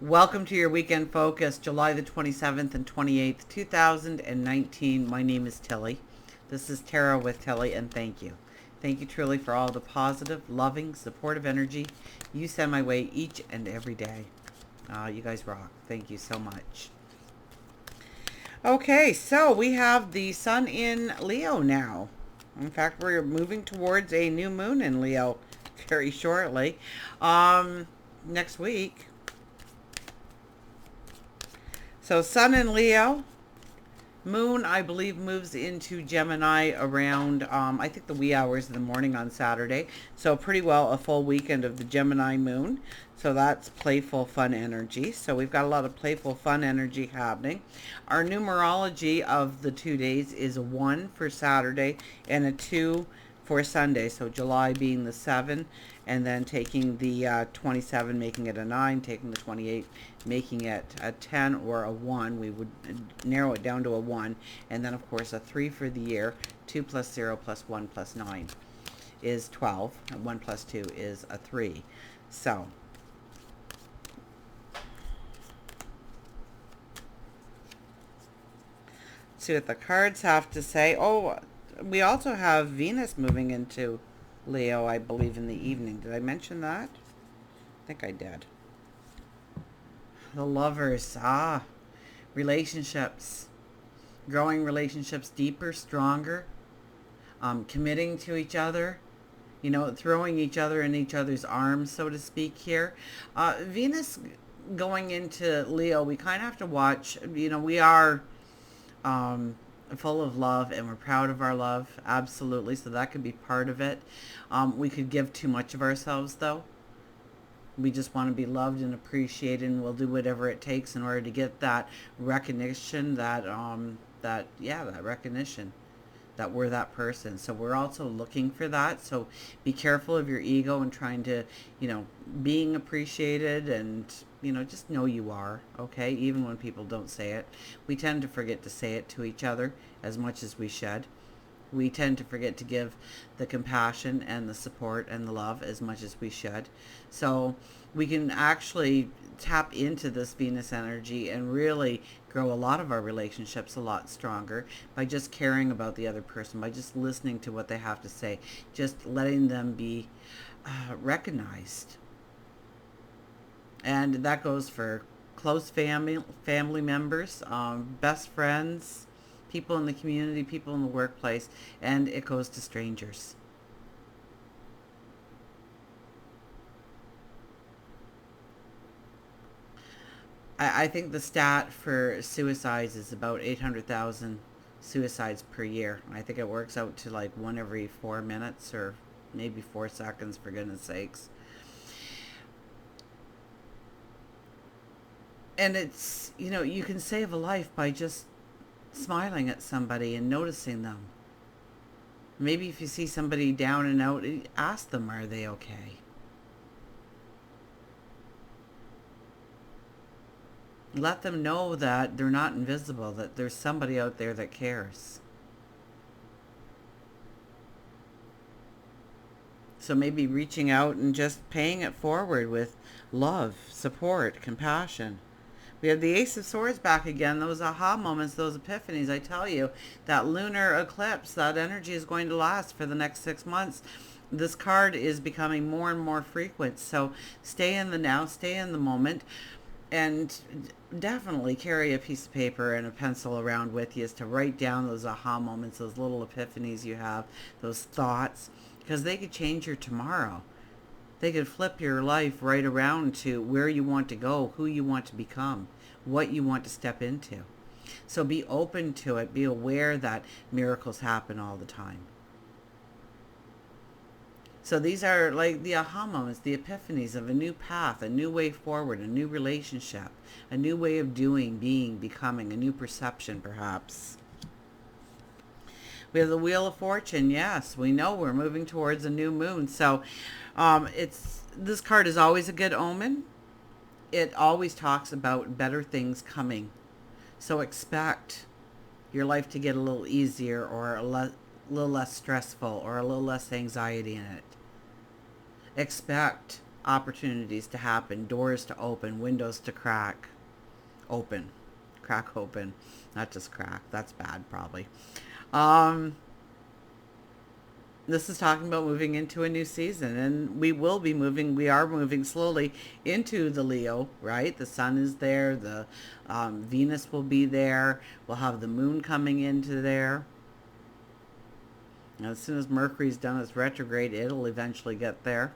Welcome to your weekend focus, July the 27th and 28th, 2019. My name is Tilly. This is Tara with Tilly, and thank you. Thank you truly for all the positive, loving, supportive energy you send my way each and every day. You guys rock. Thank you so much. Okay, so we have the sun in Leo now. In fact, we're moving towards a new moon in Leo very shortly. Next week. So sun in Leo. Moon, I believe, moves into Gemini around, I think, the wee hours of the morning on Saturday. So pretty well a full weekend of the Gemini moon. So that's playful, fun energy. So we've got a lot of playful, fun energy happening. Our numerology of the 2 days is a 1 for Saturday and a 2 for Sunday. So July being the 7, and then taking the 27, making it a 9, taking the 28, making it a 10 or a 1. We would narrow it down to a 1. And then, of course, a 3 for the year. 2 plus 0 plus 1 plus 9 is 12. And 1 plus 2 is a 3. So see what the cards have to say. Oh, we also have Venus moving into Leo, I believe, in the evening. Did I mention that? I think I did. The lovers. Relationships. Growing relationships deeper, stronger. Committing to each other. Throwing each other in each other's arms, so to speak here. Venus going into Leo, we kind of have to watch. We are full of love, and we're proud of our love, absolutely, so that could be part of it. We could give too much of ourselves, though. We just want to be loved and appreciated, and we'll do whatever it takes in order to get that recognition, that recognition that we're that person. So we're also looking for that. So be careful of your ego and trying to, being appreciated, and, just know you are, okay? Even when people don't say it. We tend to forget to say it to each other as much as we should. We tend to forget to give the compassion and the support and the love as much as we should. So we can actually tap into this Venus energy and really grow a lot of our relationships a lot stronger by just caring about the other person, by just listening to what they have to say, just letting them be recognized. And that goes for close family members, best friends, people in the community, people in the workplace, and it goes to strangers. I think the stat for suicides is about 800,000 suicides per year. I think it works out to like one every 4 minutes, or maybe 4 seconds, for goodness sakes. And it's, you can save a life by just smiling at somebody and noticing them. Maybe if you see somebody down and out, ask them, are they okay? Let them know that they're not invisible, that there's somebody out there that cares. So maybe reaching out and just paying it forward with love, support, compassion. We have the Ace of Swords back again. Those aha moments, those epiphanies. I tell you, that lunar eclipse, that energy is going to last for the next 6 months. This card is becoming more and more frequent. So stay in the now, stay in the moment, and definitely carry a piece of paper and a pencil around with you to write down those aha moments, those little epiphanies you have, those thoughts, because they could change your tomorrow. They could flip your life right around to where you want to go, who you want to become, what you want to step into. So be open to it. Be aware that miracles happen all the time. So these are like the aha moments, the epiphanies of a new path, a new way forward, a new relationship, a new way of doing, being, becoming, a new perception perhaps. We have the Wheel of Fortune. Yes, we know we're moving towards a new moon. So this card is always a good omen. It always talks about better things coming. So expect your life to get a little easier, or a little less stressful, or a little less anxiety in it. Expect opportunities to happen, doors to open, windows to crack open. Crack open. Not just crack. That's bad, probably. Um, this is talking about moving into a new season, and we are moving slowly into the Leo, right? The sun is there, the Venus will be there, we'll have the moon coming into there. Now, as soon as Mercury's done its retrograde, it'll eventually get there.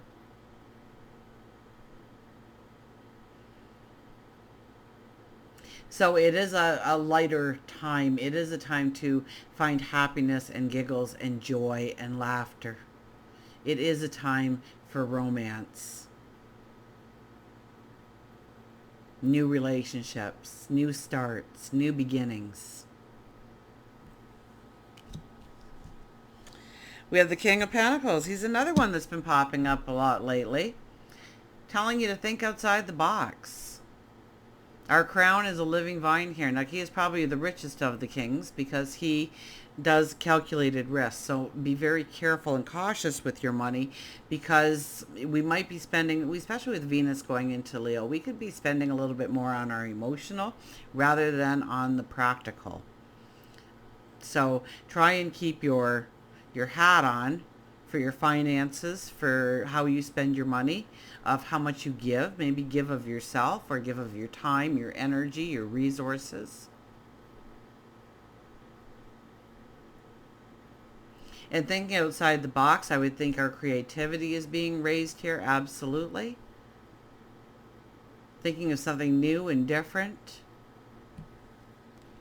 So it is a lighter time. It is a time to find happiness and giggles and joy and laughter. It is a time for romance, new relationships, new starts, new beginnings. We have the King of Panicles. He's another one that's been popping up a lot lately, telling you to think outside the box. Our crown is a living vine here. Now, he is probably the richest of the kings because he does calculated risk. So be very careful and cautious with your money, because we might be spending, especially with Venus going into Leo, we could be spending a little bit more on our emotional rather than on the practical. So try and keep your hat on for your finances, for how you spend your money, of how much you give. Maybe give of yourself or give of your time, your energy, your resources. And thinking outside the box, I would think our creativity is being raised here, absolutely. Thinking of something new and different.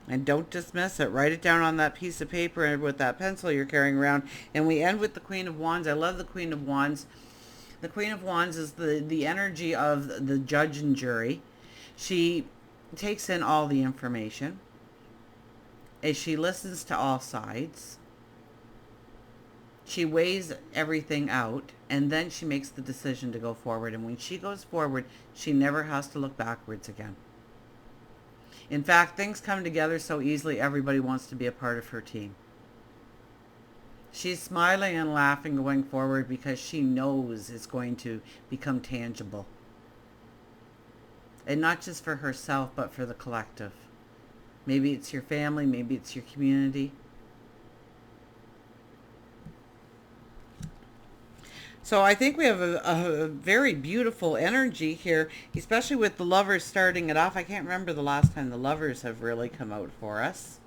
And don't dismiss it. Write it down on that piece of paper and with that pencil you're carrying around. And we end with the Queen of Wands. I love the Queen of Wands. The Queen of Wands is the energy of the judge and jury. She takes in all the information. And she listens to all sides. She weighs everything out. And then she makes the decision to go forward. And when she goes forward, she never has to look backwards again. In fact, things come together so easily, everybody wants to be a part of her team. She's smiling and laughing going forward because she knows it's going to become tangible. And not just for herself, but for the collective. Maybe it's your family, maybe it's your community. So I think we have a very beautiful energy here, especially with the Lovers starting it off. I can't remember the last time the Lovers have really come out for us.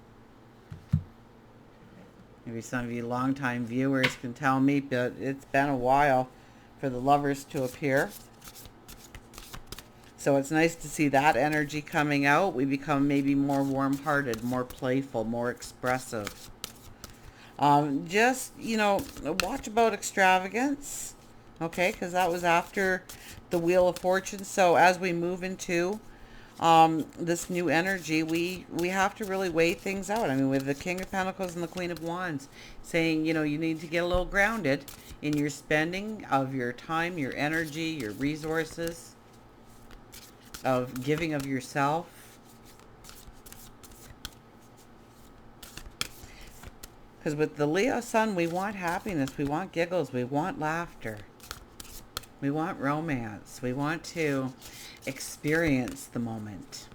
Maybe some of you longtime viewers can tell me, but it's been a while for the Lovers to appear. So it's nice to see that energy coming out. We become maybe more warm-hearted, more playful, more expressive. Just, watch about extravagance, okay, because that was after the Wheel of Fortune. So as we move into this new energy, we have to really weigh things out. I mean, with the King of Pentacles and the Queen of Wands saying, you need to get a little grounded in your spending of your time, your energy, your resources, of giving of yourself. Because with the Leo sun, we want happiness, we want giggles, we want laughter, we want romance, we want to experience the moment,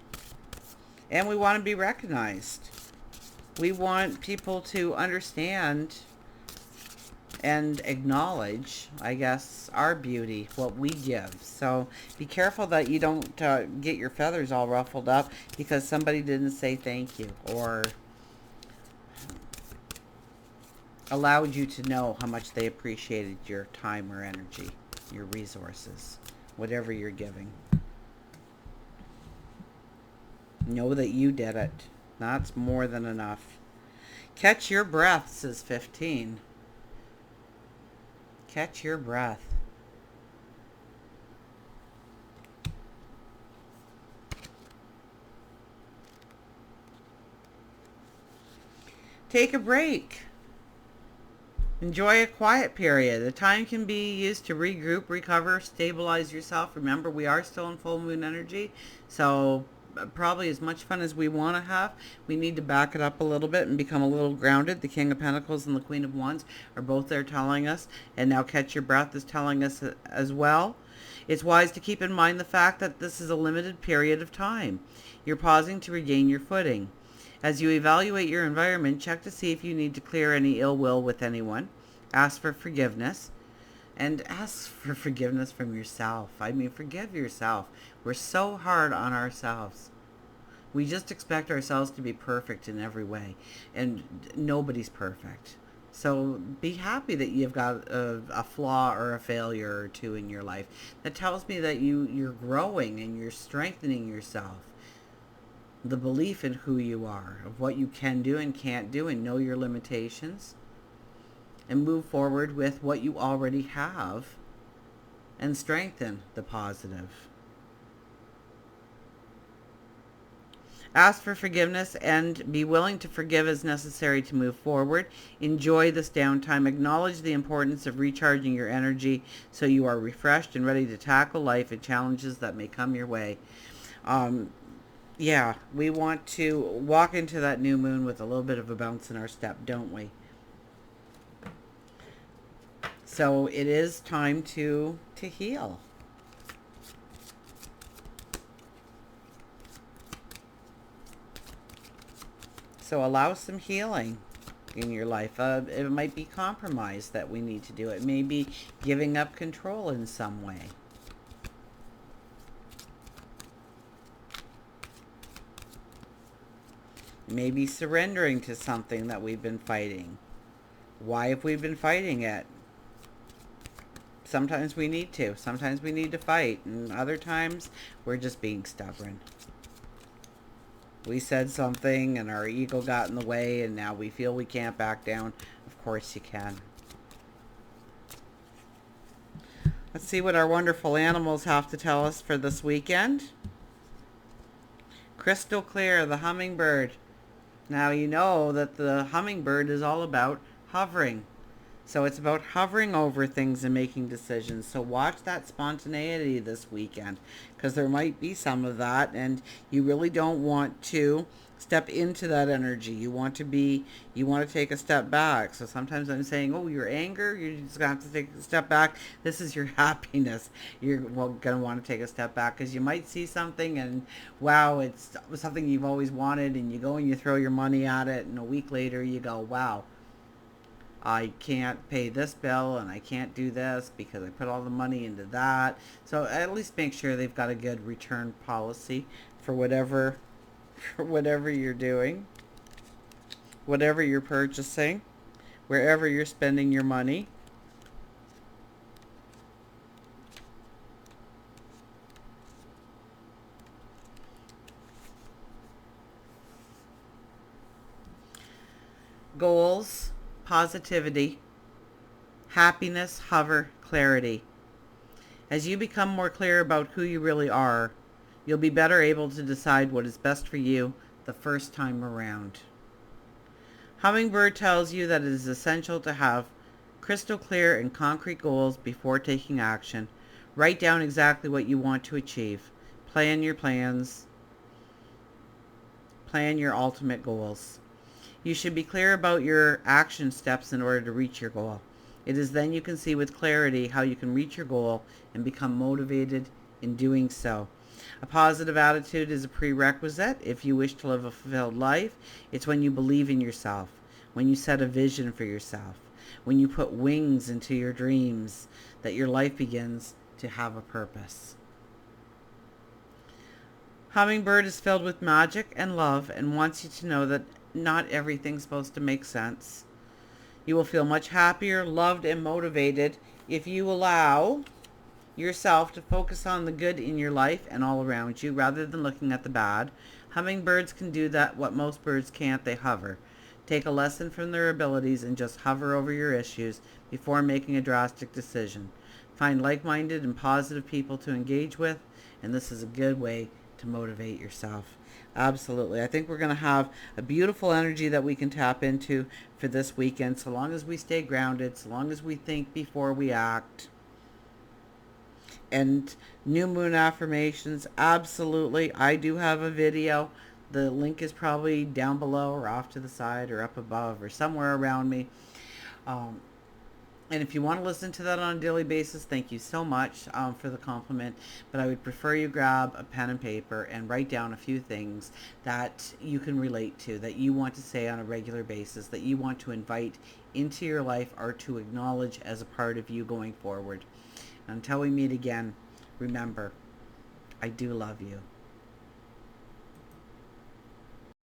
and we want to be recognized. We want people to understand and acknowledge, I guess, our beauty, what we give. So be careful that you don't get your feathers all ruffled up because somebody didn't say thank you or allowed you to know how much they appreciated your time or energy, your resources, whatever you're giving. Know that you did it. That's more than enough. Catch your breath, says 15. Catch your breath. Take a break. Enjoy a quiet period. The time can be used to regroup, recover, stabilize yourself. Remember, we are still in full moon energy, so probably as much fun as we want to have, we need to back it up a little bit and become a little grounded. The King of Pentacles and the Queen of Wands are both there telling us, and now Catch Your Breath is telling us as well. It's wise to keep in mind the fact that this is a limited period of time. You're pausing to regain your footing. As you evaluate your environment, check to see if you need to clear any ill will with anyone. Ask for forgiveness. And ask for forgiveness from yourself. I mean, forgive yourself. We're so hard on ourselves. We just expect ourselves to be perfect in every way. And nobody's perfect. So be happy that you've got a flaw or a failure or two in your life. That tells me that you're growing and you're strengthening yourself. The belief in who you are, of what you can do and can't do, and know your limitations. And move forward with what you already have and strengthen the positive. Ask for forgiveness and be willing to forgive as necessary to move forward. Enjoy this downtime. Acknowledge the importance of recharging your energy so you are refreshed and ready to tackle life and challenges that may come your way. Yeah, we want to walk into that new moon with a little bit of a bounce in our step, don't we? So it is time to heal. So allow some healing in your life. It might be compromise that we need to do. It may be giving up control in some way. Maybe surrendering to something that we've been fighting. Why have we been fighting it? Sometimes we need to. Sometimes we need to fight. And other times we're just being stubborn. We said something and our ego got in the way and now we feel we can't back down. Of course you can. Let's see what our wonderful animals have to tell us for this weekend. Crystal clear, the hummingbird. Now you know that the hummingbird is all about hovering. So it's about hovering over things and making decisions. So watch that spontaneity this weekend, because there might be some of that and you really don't want to step into that energy. You want to take a step back. So sometimes I'm saying, oh, your anger, you're just going to have to take a step back. This is your happiness. You're going to want to take a step back because you might see something and wow, it's something you've always wanted, and you go and you throw your money at it, and a week later you go, wow, I can't pay this bill and I can't do this because I put all the money into that. So at least make sure they've got a good return policy for whatever you're doing, whatever you're purchasing, wherever you're spending your money. Goals, positivity, happiness, hover, clarity. As you become more clear about who you really are, you'll be better able to decide what is best for you the first time around. Hummingbird tells you that it is essential to have crystal clear and concrete goals before taking action. Write down exactly what you want to achieve. Plan your plans. Plan your ultimate goals. You should be clear about your action steps in order to reach your goal. It is then you can see with clarity how you can reach your goal and become motivated in doing so. A positive attitude is a prerequisite if you wish to live a fulfilled life. It's when you believe in yourself, when you set a vision for yourself, when you put wings into your dreams, that your life begins to have a purpose. Hummingbird is filled with magic and love and wants you to know that not everything's supposed to make sense. You will feel much happier, loved, and motivated if you allow yourself to focus on the good in your life and all around you rather than looking at the bad. Hummingbirds can do that what most birds can't. They hover. Take a lesson from their abilities and just hover over your issues before making a drastic decision. Find like-minded and positive people to engage with, and this is a good way to motivate yourself. Absolutely. I think we're going to have a beautiful energy that we can tap into for this weekend, so long as we stay grounded, so long as we think before we act. And new moon affirmations, absolutely. I do have a video. The link is probably down below or off to the side or up above or somewhere around me. And if you want to listen to that on a daily basis, thank you so much for the compliment. But I would prefer you grab a pen and paper and write down a few things that you can relate to, that you want to say on a regular basis, that you want to invite into your life or to acknowledge as a part of you going forward. Until we meet again, remember, I do love you.